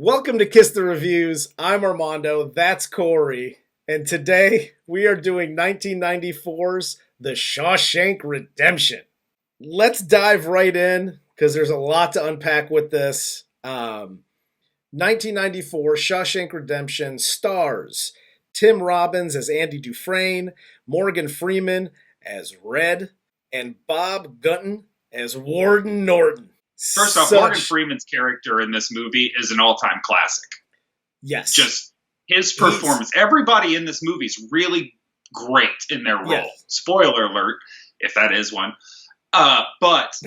Welcome to Kiss the Reviews. I'm Armando, that's Corey, and today we are doing 1994's The Shawshank Redemption. Let's dive right in, because there's a lot to unpack with this. 1994 Shawshank Redemption stars Tim Robbins as Andy Dufresne, Morgan Freeman as Red, and Bob Gunton as Warden Norton. First off, Morgan Freeman's character in this movie is an all-time classic. Yes. Just his performance. Everybody in this movie is really great in their role. Yes. Spoiler alert, if that is one. But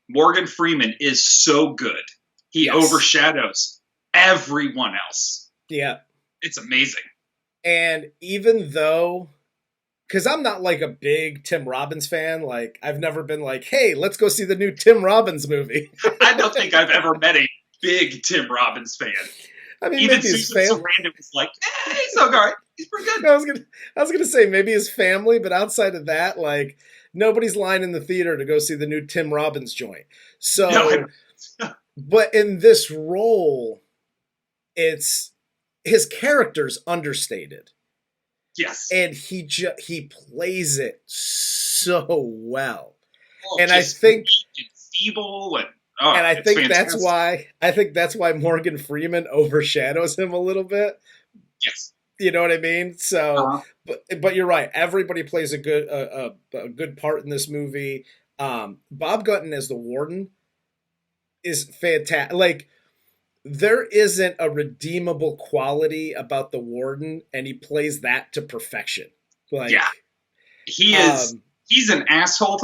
Morgan Freeman is so good. He overshadows everyone else. Yeah. It's amazing. And even though... Because I'm not like a big Tim Robbins fan. Like, I've never been like, hey, let's go see the new Tim Robbins movie. I don't think I've ever met a big Tim Robbins fan. I mean, even maybe Susan Sarandon was like, he's all right. He's pretty good. I was gonna say maybe his family, but outside of that, like, nobody's lining the theater to go see the new Tim Robbins joint. So, no, but in this role, it's his character's understated. Yes, and he plays it so well, and I think feeble and I think fantastic. that's why Morgan Freeman overshadows him a little bit. Yes, you know what I mean. So, but you're right. Everybody plays a good part in this movie. Bob Gunton as the warden is fantastic. Like, there isn't a redeemable quality about the warden, and he plays that to perfection. Like, yeah, he is. He's an asshole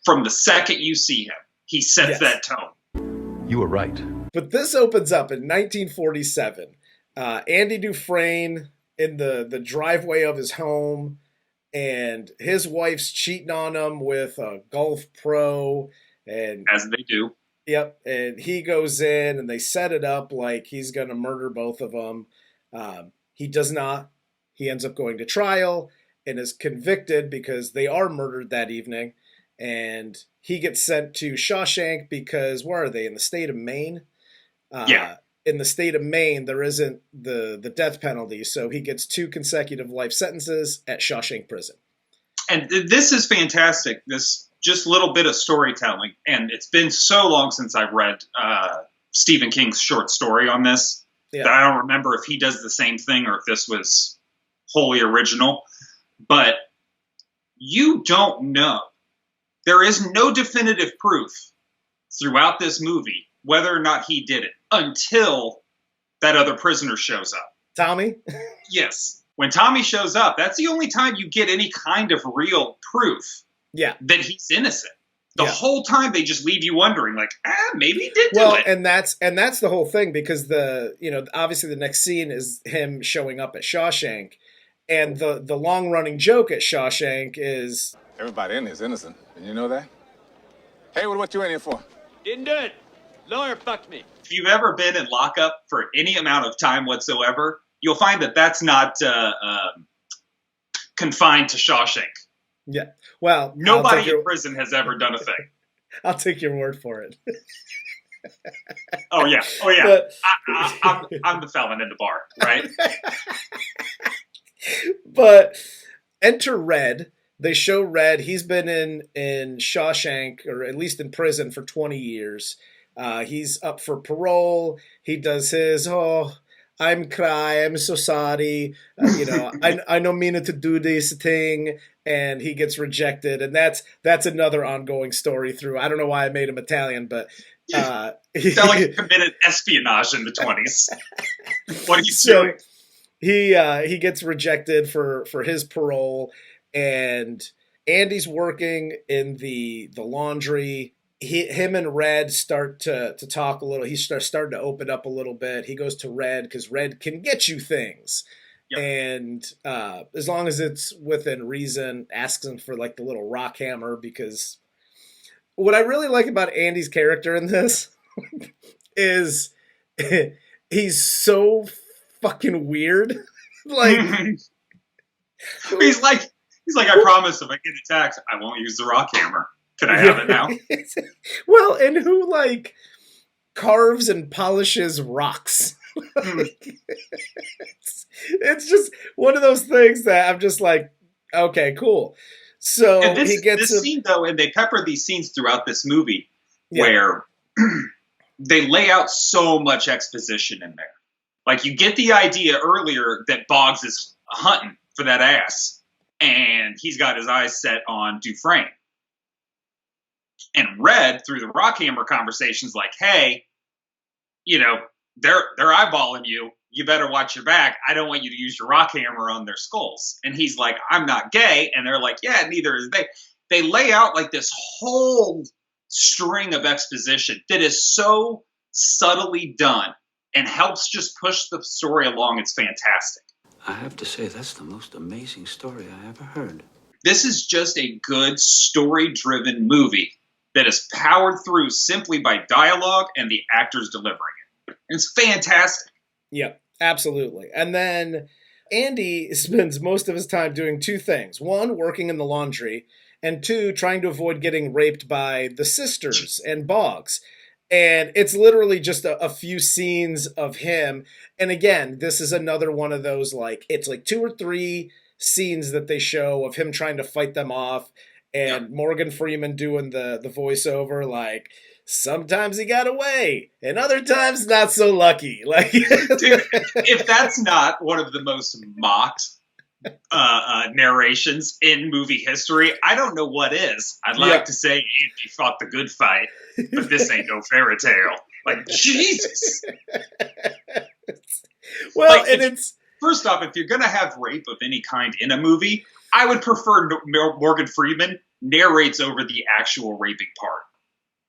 from the second you see him. He sets that tone. You were right. But this opens up in 1947. Andy Dufresne in the driveway of his home, and his wife's cheating on him with a golf pro, and as they do. Yep, and he goes in, and they set it up like he's going to murder both of them. He does not. He ends up going to trial and is convicted because they are murdered that evening. And he gets sent to Shawshank because, where are they? In the state of Maine? In the state of Maine, there isn't the death penalty, so he gets 2 consecutive life sentences at Shawshank Prison. And this is fantastic. This just a little bit of storytelling. And it's been so long since I've read Stephen King's short story on this that I don't remember if he does the same thing or if this was wholly original. But you don't know. There is no definitive proof throughout this movie whether or not he did it until that other prisoner shows up. Tommy? Yes. When Tommy shows up, that's the only time you get any kind of real proof. Yeah, that he's innocent. The whole time they just leave you wondering, like, maybe he did do it. And that's the whole thing, because obviously the next scene is him showing up at Shawshank, and the long running joke at Shawshank is everybody in here is innocent, and you know that. Hey, what you in here for? Didn't do it. Lawyer fucked me. If you've ever been in lockup for any amount of time whatsoever, you'll find that that's not confined to Shawshank. Yeah. Well, nobody in prison has ever done a thing. I'll take your word for it. Oh yeah. But, I'm the felon in the bar, right? But enter Red. They show Red. He's been in Shawshank, or at least in prison, for 20 years. He's up for parole. He does his I'm cry. I'm so sorry. I don't mean to do this thing, and he gets rejected, and that's another ongoing story through. I don't know why I made him Italian, but he committed espionage in the 20s. What are you doing? He gets rejected for his parole, and Andy's working in the laundry. Him and Red start to talk a little. He starting to open up a little bit. He goes to Red because Red can get you things. Yep. And as long as it's within reason, asks him for like the little rock hammer, because what I really like about Andy's character in this is he's so fucking weird. Like he's like, I promise if I get attacked, I won't use the rock hammer. Can I have it now? Well, and who, like, carves and polishes rocks. It's just one of those things that I'm just like, okay, cool. So and he gets this scene though, and they pepper these scenes throughout this movie Yeah. where they lay out so much exposition in there. Like you get the idea earlier that Boggs is hunting for that ass, and he's got his eyes set on Dufresne. And Red, through the Rockhammer conversations, like, hey, you know, they're eyeballing you. You better watch your back. I don't want you to use your rockhammer on their skulls. And he's like, I'm not gay. And they're like, yeah, neither is they. They lay out like this whole string of exposition that is so subtly done and helps just push the story along. It's fantastic. I have to say, that's the most amazing story I ever heard. This is just a good story-driven movie that is powered through simply by dialogue and the actors delivering it. It's fantastic. Yep, absolutely. And then Andy spends most of his time doing two things. One, working in the laundry, and two, trying to avoid getting raped by the sisters and Boggs. And it's literally just a few scenes of him. And again, this is another one of those, like, it's like 2 or 3 scenes that they show of him trying to fight them off. And Morgan Freeman doing the voiceover, like, sometimes he got away, and other times not so lucky. Like, dude, if that's not one of the most mocked narrations in movie history, I don't know what is. I'd like to say Andy fought the good fight, but this ain't no fairy tale. Like, Jesus. Well, like, and it's first off, if you're gonna have rape of any kind in a movie, I would prefer Morgan Freeman narrates over the actual raping part.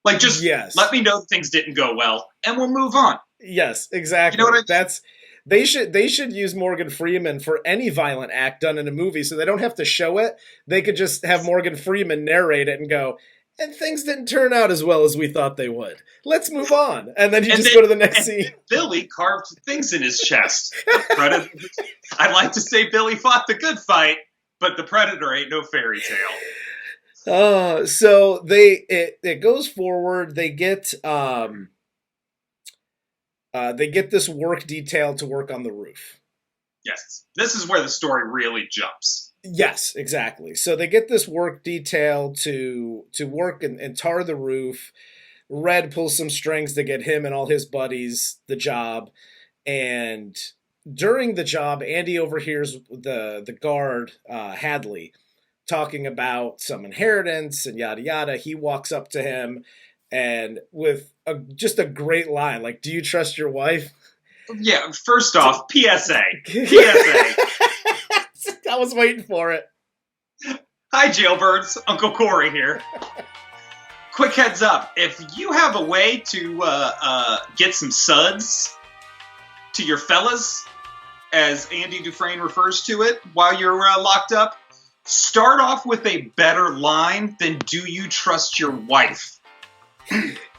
Like, just let me know things didn't go well, and we'll move on. Yes, exactly. You know what I mean? They should use Morgan Freeman for any violent act done in a movie, so they don't have to show it. They could just have Morgan Freeman narrate it and go, and things didn't turn out as well as we thought they would. Let's move on. And then you go to the next scene. Billy carved things in his chest. I'd like to say Billy fought the good fight, but the Predator ain't no fairy tale. So it goes forward. They get this work detail to work on the roof. Yes. This is where the story really jumps. Yes, exactly. So they get this work detail to work and tar the roof. Red pulls some strings to get him and all his buddies the job. And during the job, Andy overhears the guard, Hadley, talking about some inheritance and yada yada. He walks up to him and with just a great line, like, do you trust your wife? Yeah, first off, PSA. PSA. I was waiting for it. Hi, jailbirds. Uncle Corey here. Quick heads up. If you have a way to get some suds to your fellas, as Andy Dufresne refers to it, while you're locked up, start off with a better line than do you trust your wife?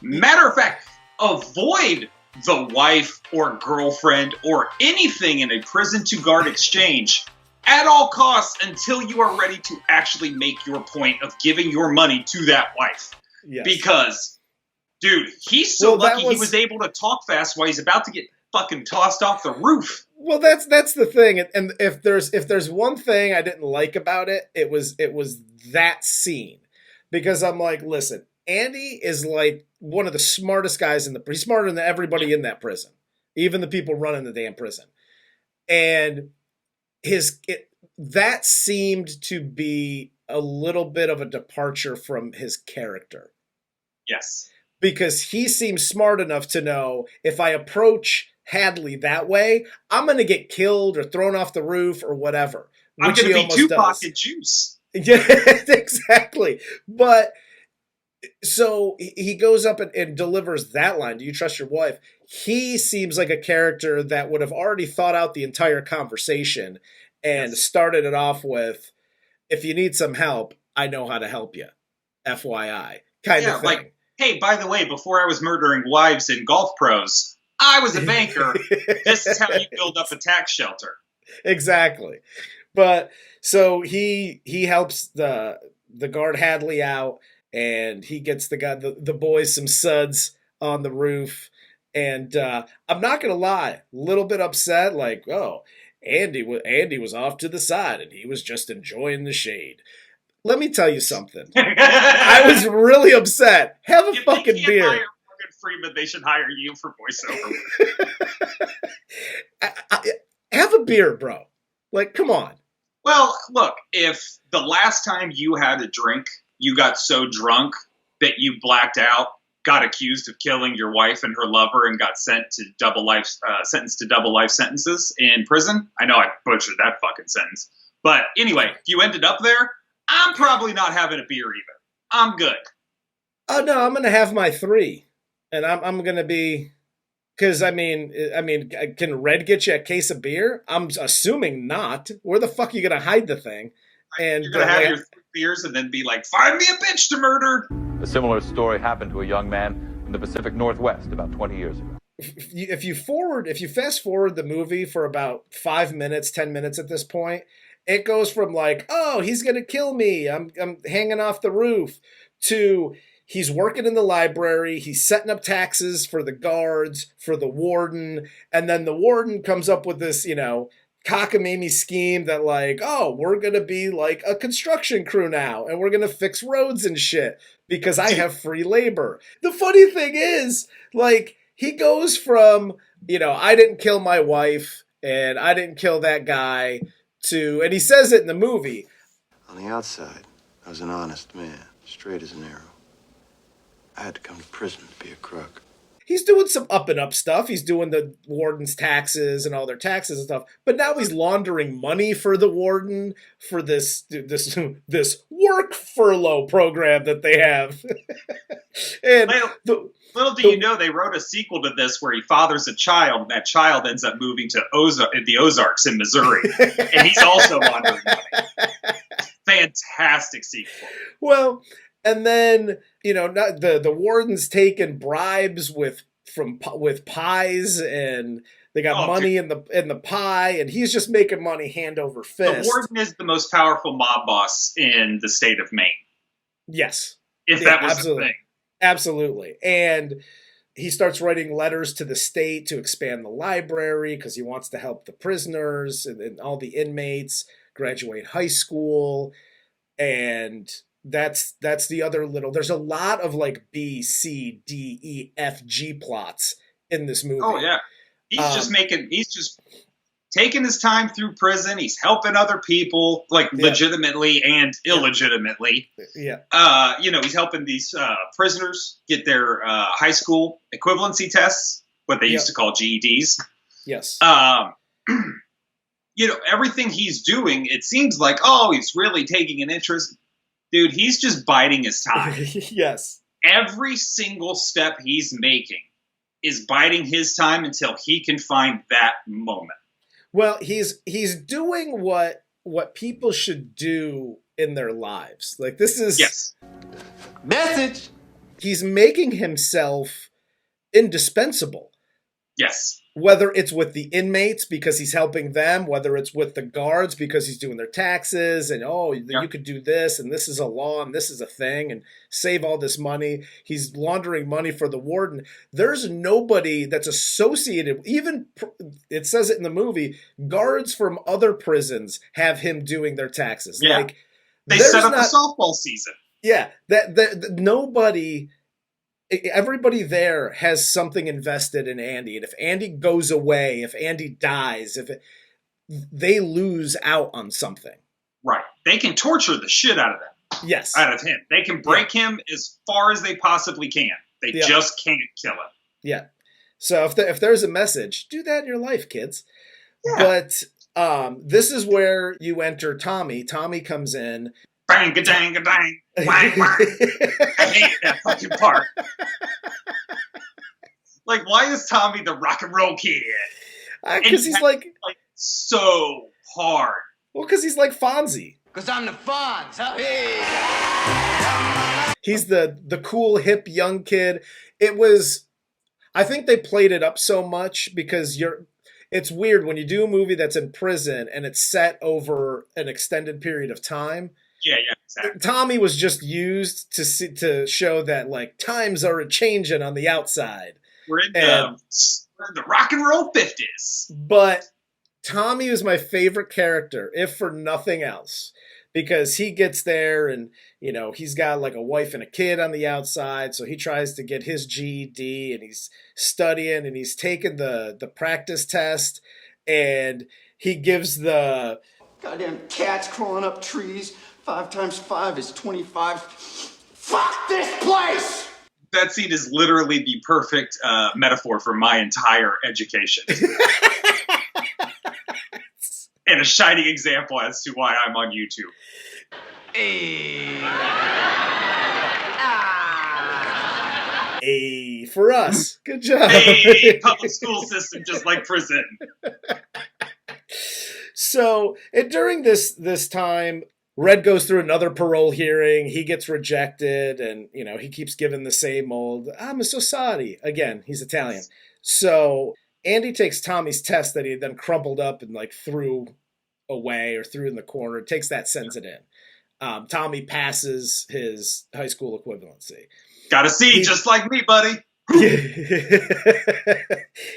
Matter of fact, avoid the wife or girlfriend or anything in a prison to guard exchange at all costs until you are ready to actually make your point of giving your money to that wife. Yes. Because, dude, he's so lucky he was able to talk fast while he's about to get fucking tossed off the roof. Well, that's the thing. And if there's one thing I didn't like about it, it was that scene. Because I'm like, listen, Andy is like one of the smartest guys he's smarter than everybody in that prison. Even the people running the damn prison. And that seemed to be a little bit of a departure from his character. Yes. Because he seems smart enough to know if I approach Hadley that way, I'm going to get killed or thrown off the roof or whatever. I'm going to be Tupac and Juice. Yeah, exactly. But so he goes up and delivers that line. Do you trust your wife? He seems like a character that would have already thought out the entire conversation and started it off with, if you need some help, I know how to help you. FYI. Kind of thing. Like, hey, by the way, before I was murdering wives and golf pros, I was a banker. This is how you build up a tax shelter. Exactly. But so he helps the guard Hadley out, and he gets the boys some suds on the roof. And I'm not going to lie, a little bit upset, like, oh, Andy was off to the side and he was just enjoying the shade. Let me tell you something. I was really upset. Have a fucking beer. Hire Morgan Freeman, they should hire you for voiceover. Have a beer, bro. Like, come on. Well, look, if the last time you had a drink, you got so drunk that you blacked out, got accused of killing your wife and her lover, and got sentenced to double life sentences in prison. I know I butchered that fucking sentence. But anyway, if you ended up there, I'm probably not having a beer either. I'm good. Oh, no, I'm going to have my 3. And I'm going to be... Because, I mean, can Red get you a case of beer? I'm assuming not. Where the fuck are you going to hide the thing? And you're going to have your 3 beers and then be like, find me a bitch to murder. A similar story happened to a young man in the Pacific Northwest about 20 years ago. If you fast forward the movie for about 5 minutes, 10 minutes at this point, it goes from like, oh, he's going to kill me, I'm hanging off the roof, to... He's working in the library. He's setting up taxes for the guards, for the warden. And then the warden comes up with this, cockamamie scheme that like, oh, we're going to be like a construction crew now. And we're going to fix roads and shit because I have free labor. The funny thing is, like, he goes from, I didn't kill my wife and I didn't kill that guy to, and he says it in the movie. On the outside, I was an honest man, straight as an arrow. I had to come to prison to be a crook. He's doing some up and up stuff. He's doing the warden's taxes and all their taxes and stuff. But now he's laundering money for the warden for this work furlough program that they have. And little do you know, they wrote a sequel to this where he fathers a child, and that child ends up moving to the Ozarks in Missouri. And he's also laundering money. Fantastic sequel. Well... And then, the warden's taking bribes with pies, and they got money in the pie, and he's just making money hand over fist. The warden is the most powerful mob boss in the state of Maine. Yes. If that was absolutely. the thing. Absolutely. And he starts writing letters to the state to expand the library because he wants to help the prisoners and all the inmates graduate high school. And... That's the other little... There's a lot of like B, C, D, E, F, G plots in this movie. Oh, yeah. He's just taking his time through prison. He's helping other people, like legitimately and illegitimately. Yeah. He's helping these prisoners get their high school equivalency tests, what they used to call GEDs. Yes. Everything he's doing, it seems like, oh, he's really taking an interest. Dude, he's just biding his time. Yes. Every single step he's making is biding his time until he can find that moment. Well, he's doing what people should do in their lives. Like, this is... Yes. Message! He's making himself indispensable. Yes. Whether it's with the inmates because he's helping them, whether it's with the guards because he's doing their taxes and, you could do this and this is a law and this is a thing and save all this money. He's laundering money for the warden. There's nobody that's associated, even, it says it in the movie, guards from other prisons have him doing their taxes. Yeah. Like, they set up a softball season. Yeah. That nobody... Everybody there has something invested in Andy, and if Andy goes away, if Andy dies, they lose out on something. Right. They can torture the shit out of them. Yes. Out of him. They can break him as far as they possibly can. They just can't kill him. Yeah. So if there's a message, do that in your life, kids. Yeah. But this is where you enter Tommy. Tommy comes in. Bang, dang, dang, wang, wang. I hate that fucking part. Like, why is Tommy the rock and roll kid? Because he's like so hard. Well, because he's like Fonzie. Because I'm the Fonz, huh? Hey. He's the cool, hip, young kid. I think they played it up so much because it's weird when you do a movie that's in prison and it's set over an extended period of time. Yeah, exactly. Tommy was just used to show that like times are a changing on the outside. We're in the rock and roll 50s. But Tommy was my favorite character, if for nothing else, because he gets there and, you know, he's got like a wife and a kid on the outside. So he tries to get his GED and he's studying and he's taking the practice test and he gives the Goddamn cats crawling up trees. 5 times 5 is 25. Fuck this place! That scene is literally the perfect metaphor for my entire education. And a shining example as to why I'm on YouTube. A for us. Good job. Hey, public school system just like prison. So, and during this time, Red goes through another parole hearing. He gets rejected, and you know he keeps giving the same old "I'm so sorry." Again, he's Italian. So Andy takes Tommy's test that he had then crumpled up and like threw away or threw in the corner. Takes that, sends it in. Tommy passes his high school equivalency. Got a C, just like me, buddy.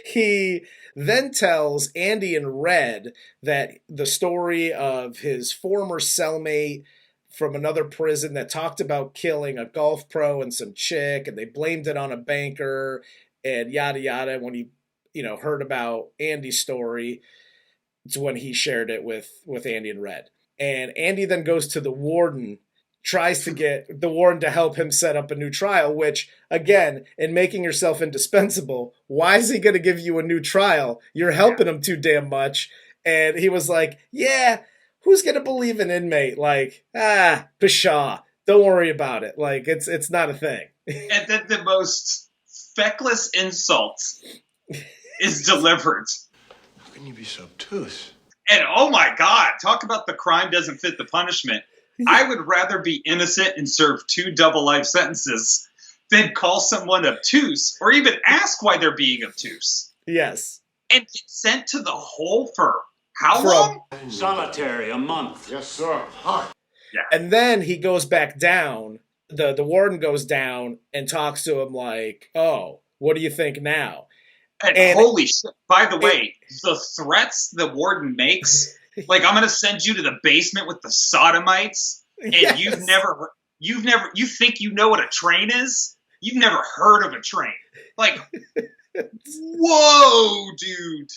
He then tells Andy and Red that the story of his former cellmate from another prison that talked about killing a golf pro and some chick, and they blamed it on a banker and yada yada. When he, you know, heard about Andy's story, it's when he shared it with Andy and Red. And Andy then goes to the warden, tries to get the warden to help him set up a new trial, which, again, in making yourself indispensable, why is he going to give you a new trial? You're helping him too damn much. And he was like, yeah, who's going to believe an inmate? Like, pshaw, don't worry about it. Like, it's not a thing. And then the most feckless insults is delivered. How can you be so obtuse? And oh my God, talk about the crime doesn't fit the punishment. I would rather be innocent and serve 2 double life sentences than call someone obtuse or even ask why they're being obtuse. Yes. And get sent to the hole for how long? Solitary, a month. Yes, sir. Huh. Yeah. And then he goes back down. The warden goes down and talks to him like, oh, what do you think now? And holy shit, by the way, the threats the warden makes, like, I'm going to send you to the basement with the sodomites, and yes. you think you know what a train is? You've never heard of a train. Like, whoa, dude.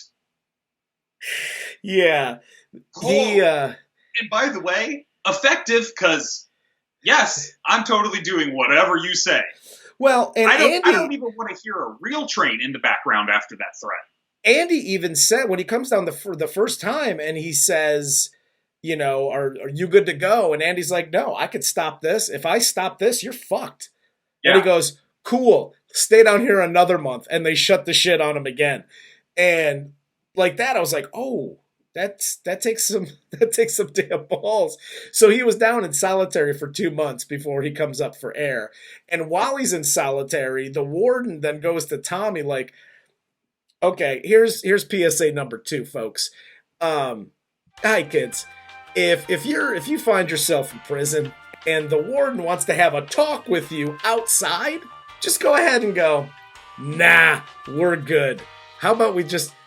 Yeah. And by the way, effective, because, yes, I'm totally doing whatever you say. Well, and I don't Andy, even want to hear a real train in the background after that threat. Andy even said, when he comes down for the first time and he says, you know, are you good to go? And Andy's like, no, I could stop this. If I stop this, you're fucked. Yeah. And he goes, cool, stay down here another month. And they shut the shit on him again. And like that, I was like, oh, that takes some damn balls. So he was down in solitary for 2 months before he comes up for air. And while he's in solitary, the warden then goes to Tommy like, okay, here's PSA number 2, folks. Hi kids. If you find yourself in prison and the warden wants to have a talk with you outside, just go ahead and go, nah, we're good. How about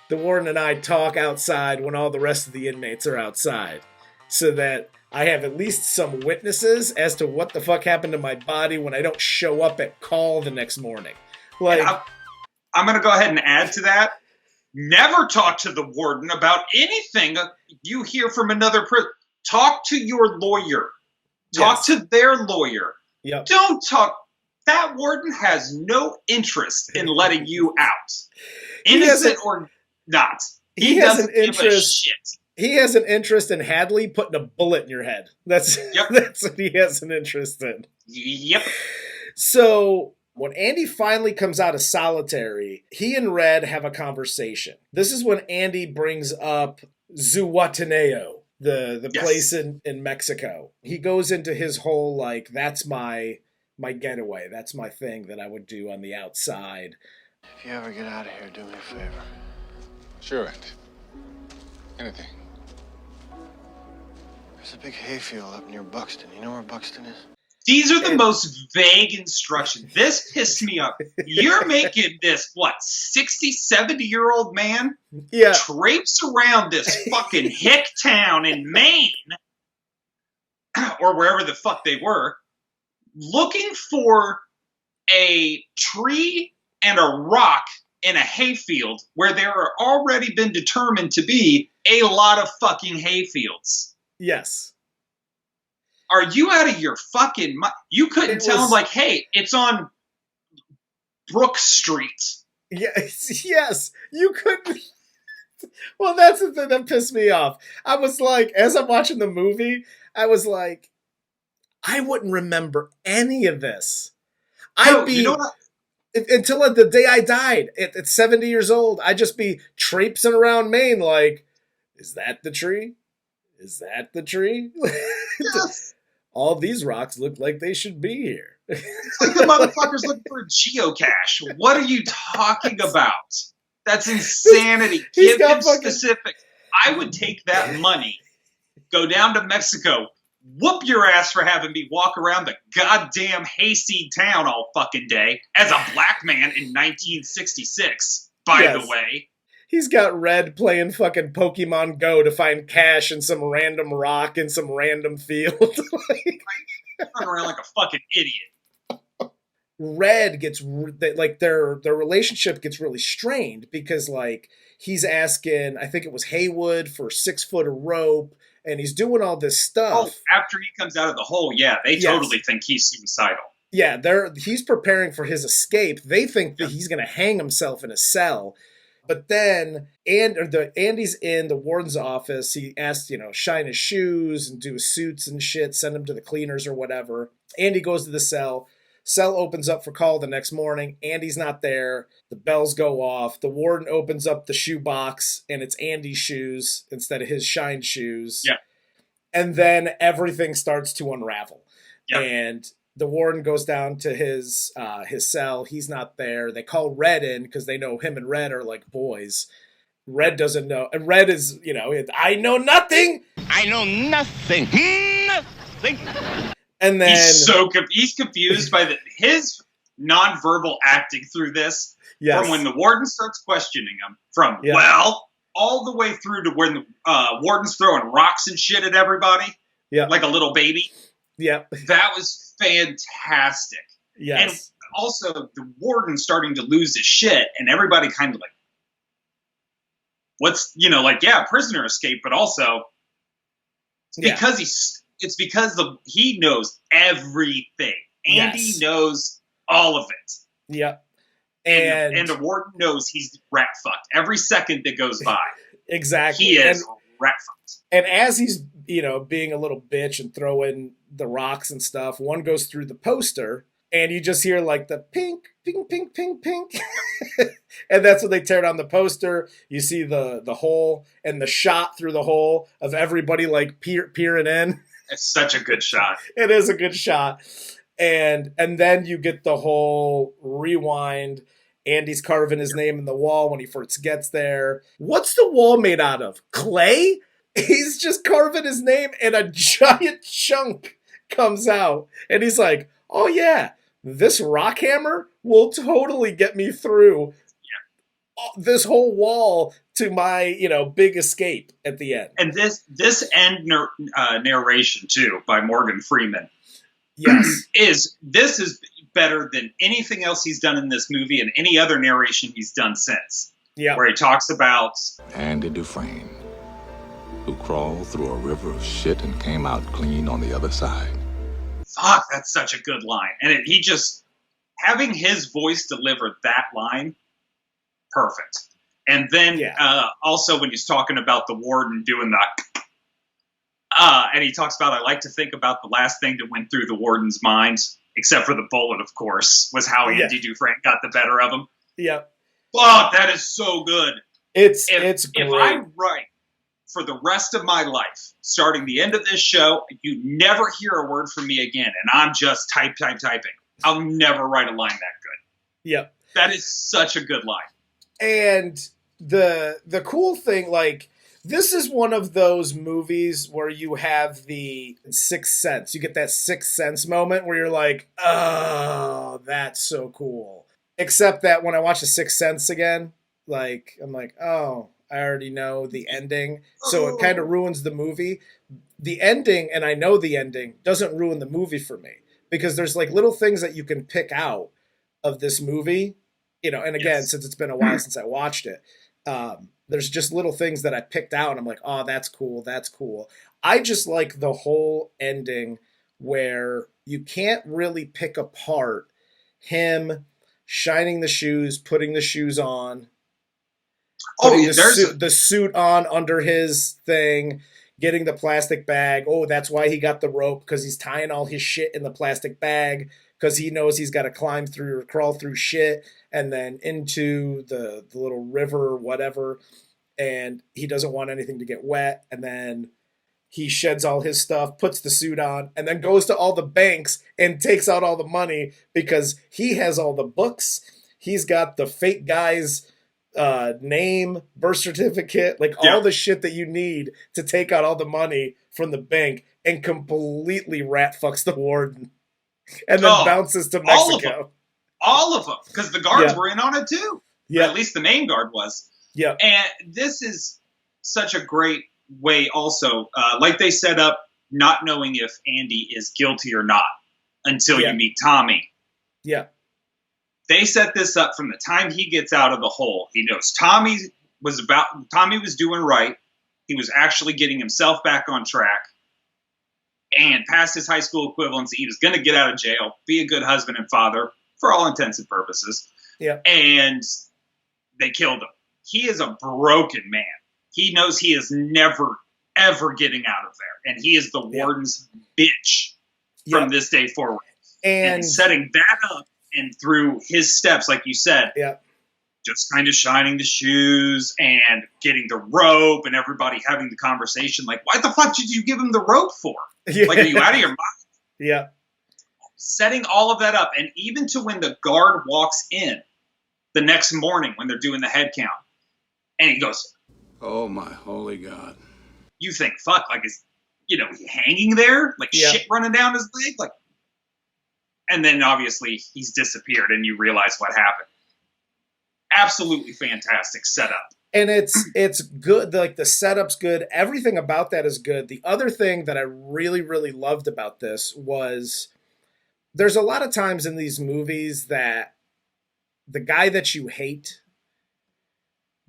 the warden and I talk outside when all the rest of the inmates are outside, so that I have at least some witnesses as to what the fuck happened to my body when I don't show up at call the next morning. Like, I'm going to go ahead and add to that. Never talk to the warden about anything you hear from another prison. Talk to your lawyer. Talk to their lawyer. Yep. Don't talk. That warden has no interest in letting you out. Innocent or not. He has an interest. He has an interest in Hadley putting a bullet in your head. That's what he has an interest in. Yep. So when Andy finally comes out of solitary, he and Red have a conversation. This is when Andy brings up Zuwataneo, the place in Mexico. He goes into his whole, like, that's my getaway. That's my thing that I would do on the outside. If you ever get out of here, do me a favor. Sure, Andy. Anything. There's a big hayfield up near Buxton. You know where Buxton is? These are the most vague instructions. This pissed me off. You're making this, 60, 70-year-old man traipse around this fucking hick town in Maine, or wherever the fuck they were, looking for a tree and a rock in a hayfield where there are already been determined to be a lot of fucking hayfields. Yes. Are you out of your fucking mind? You couldn't tell him, like, hey, it's on Brook Street. Yes, you couldn't. Well, that's the thing that pissed me off. I was like, as I'm watching the movie, I was like, I wouldn't remember any of this. Until the day I died at 70 years old, I'd just be traipsing around Maine like, is that the tree? Is that the tree? Yes. All these rocks look like they should be here. It's like the motherfucker's looking for a geocache. What are you talking about? That's insanity. Give him specifics. I would take that money, go down to Mexico, whoop your ass for having me walk around the goddamn hayseed town all fucking day as a black man in 1966, by the way. He's got Red playing fucking Pokemon Go to find cash in some random rock in some random field. Run around like a fucking idiot. Red gets, like, their relationship gets really strained because, like, he's asking, I think it was Haywood for 6 foot of rope, and he's doing all this stuff. Oh, after he comes out of the hole, they totally think he's suicidal. Yeah, he's preparing for his escape. They think that he's going to hang himself in a cell. But then Andy's in the warden's office. He asks, shine his shoes and do his suits and shit, send him to the cleaners or whatever. Andy goes to the cell. Cell opens up for call the next morning. Andy's not there. The bells go off. The warden opens up the shoe box, and it's Andy's shoes instead of his shined shoes. Yeah. And then everything starts to unravel. Yeah. And the warden goes down to his cell. He's not there. They call Red in because they know him and Red are like boys. Red doesn't know. And Red is, I know nothing. I know nothing. Nothing. And then he's confused by his nonverbal acting through this. Yes. From when the warden starts questioning him, all the way through to when the warden's throwing rocks and shit at everybody. Yeah. Like a little baby. Yeah. That was fantastic. Yes. And also the warden starting to lose his shit and everybody kind of like, prisoner escape, but also it's because he knows everything. Andy knows all of it. Yeah. And the warden knows he's rat fucked every second that goes by. Exactly. He is rat fucked. And as he's, being a little bitch and throwing the rocks and stuff, one goes through the poster and you just hear like the pink, pink, pink, pink, pink. And that's when they tear down the poster. You see the hole and the shot through the hole of everybody like peering in. It's such a good shot. It is a good shot. And then you get the whole rewind. Andy's carving his name in the wall when he first gets there. What's the wall made out of? Clay? He's just carving his name and a giant chunk comes out. And he's like, oh yeah, this rock hammer will totally get me through this whole wall to my, big escape at the end. And this end narration too by Morgan Freeman. Yes. is better than anything else he's done in this movie and any other narration he's done since. Yeah. Where he talks about Andy Dufresne, who crawled through a river of shit and came out clean on the other side. Fuck, that's such a good line. And he just, having his voice deliver that line, perfect. And then also when he's talking about the warden doing the, and he talks about, I like to think about the last thing that went through the warden's mind, except for the bullet, of course, was how Andy Dufresne got the better of him. Yeah. Fuck, that is so good. It's great. If I write for the rest of my life, starting the end of this show, you never hear a word from me again, and I'm just typing. I'll never write a line that good. Yep. That is such a good line. And the cool thing, like, This is one of those movies where you have the sixth sense. You get that sixth sense moment where you're like, oh, that's so cool. Except that when I watch The Sixth Sense again, like, I'm like, oh, I already know the ending. So it kind of ruins the movie. The ending, and I know the ending, doesn't ruin the movie for me. Because there's like little things that you can pick out of this movie. You know, and again, since it's been a while since I watched it, there's just little things that I picked out and I'm like, oh, that's cool. That's cool. I just like the whole ending where you can't really pick apart him shining the shoes, putting the shoes on, putting the suit on under his thing, getting the plastic bag. Oh, that's why he got the rope, because he's tying all his shit in the plastic bag because he knows he's got to climb through or crawl through shit and then into the little river or whatever, and he doesn't want anything to get wet, and then he sheds all his stuff, puts the suit on, and then goes to all the banks and takes out all the money because he has all the books. He's got the fake guy's name, birth certificate, like all the shit that you need to take out all the money from the bank, and completely rat fucks the warden and then bounces to Mexico. All of them, because the guards were in on it too. Yeah. At least the main guard was. Yeah. And this is such a great way also, like they set up not knowing if Andy is guilty or not until you meet Tommy. Yeah. They set this up from the time he gets out of the hole. He knows Tommy was doing right. He was actually getting himself back on track and past his high school equivalency. He was going to get out of jail, be a good husband and father for all intents and purposes. Yeah. And they killed him. He is a broken man. He knows he is never, ever getting out of there. And he is the warden's bitch from this day forward. And setting that up, and through his steps, like you said, just kind of shining the shoes and getting the rope and everybody having the conversation. Like, why the fuck did you give him the rope for? Like, are you out of your mind? Yeah. Setting all of that up. And even to when the guard walks in the next morning when they're doing the head count, and he goes, oh my holy God. You think, fuck, like, is, he hanging there? Like, shit running down his leg? Like, and then obviously he's disappeared and you realize what happened. Absolutely fantastic setup. And it's good. Like, the setup's good. Everything about that is good. The other thing that I really, really loved about this was there's a lot of times in these movies that the guy that you hate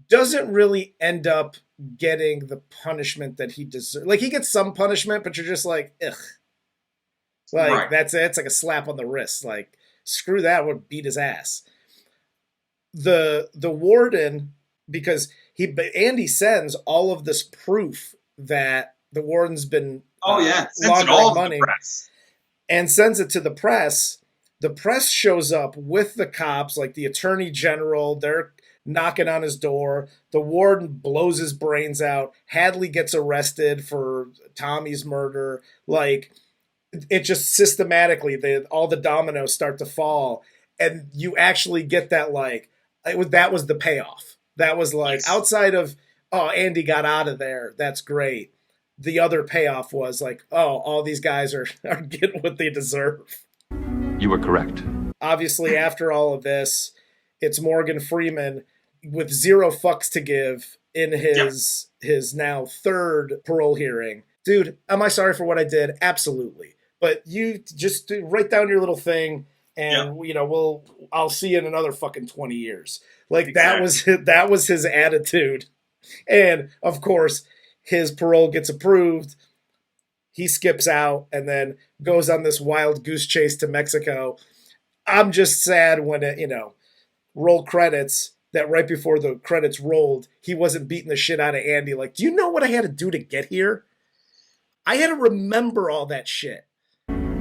doesn't really end up getting the punishment that he deserves. Like, he gets some punishment, but you're just like, ugh. Like, that's it. It's like a slap on the wrist. Like, screw that, would beat his ass. The warden, because Andy sends all of this proof that the warden's been laundering money, and sends it to the press. The press shows up with the cops, like the attorney general. They're knocking on his door. The warden blows his brains out. Hadley gets arrested for Tommy's murder. Like, it just systematically, all the dominoes start to fall, and you actually get that, like, that was the payoff. That was like, outside of, oh, Andy got out of there, that's great. The other payoff was like, oh, all these guys are getting what they deserve. You were correct. Obviously, after all of this, it's Morgan Freeman with zero fucks to give in his now third parole hearing. Dude, am I sorry for what I did? Absolutely. But you just write down your little thing, and I'll see you in another fucking 20 years. Like, that was his attitude. And of course, his parole gets approved. He skips out and then goes on this wild goose chase to Mexico. I'm just sad when it, roll credits, that right before the credits rolled, he wasn't beating the shit out of Andy. Like, do you know what I had to do to get here? I had to remember all that shit.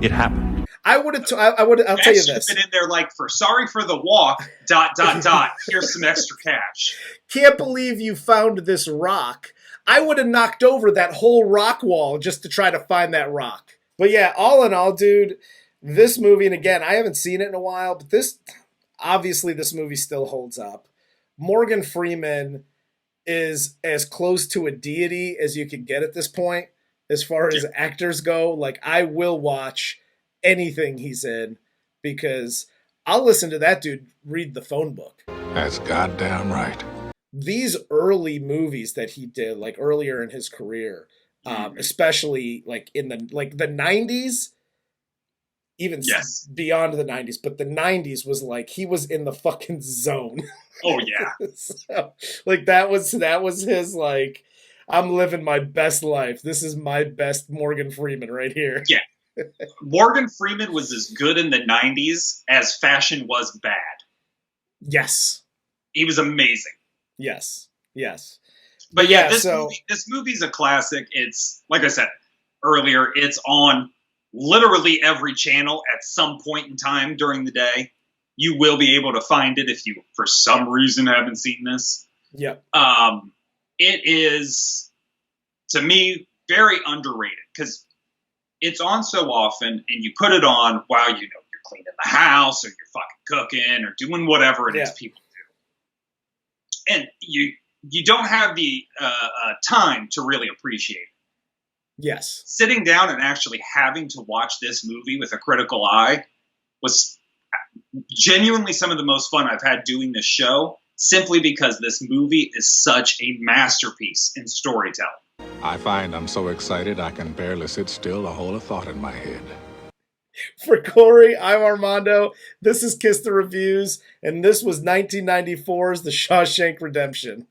It happened. I'll tell you this. Been in there like, sorry for the walk, ... Here's some extra cash. Can't believe you found this rock. I would have knocked over that whole rock wall just to try to find that rock. But yeah, all in all, dude, this movie, and again, I haven't seen it in a while, but this movie still holds up. Morgan Freeman is as close to a deity as you can get at this point, as far as actors go. Like, I will watch anything he's in because I'll listen to that dude read the phone book. That's goddamn right. These early movies that he did, like earlier in his career, especially like in the 90s, even beyond the 90s, but the 90s was like he was in the fucking zone. Oh yeah. So, like that was his like, I'm living my best life. This is my best Morgan Freeman right here. Yeah. Morgan Freeman was as good in the 90s as fashion was bad. Yes. He was amazing. Yes. But yeah, this movie's a classic. It's, like I said earlier, it's on literally every channel at some point in time during the day. You will be able to find it if you, for some reason, haven't seen this. Yep. It is, to me, very underrated because it's on so often, and you put it on while you're cleaning the house or you're fucking cooking or doing whatever it is people do, and you don't have the time to really appreciate it. Yes, sitting down and actually having to watch this movie with a critical eye was genuinely some of the most fun I've had doing this show, simply because this movie is such a masterpiece in storytelling. I find I'm so excited I can barely sit still to hold a thought in my head. For Corey, I'm Armando. This is Kiss the Reviews, and this was 1994's The Shawshank Redemption.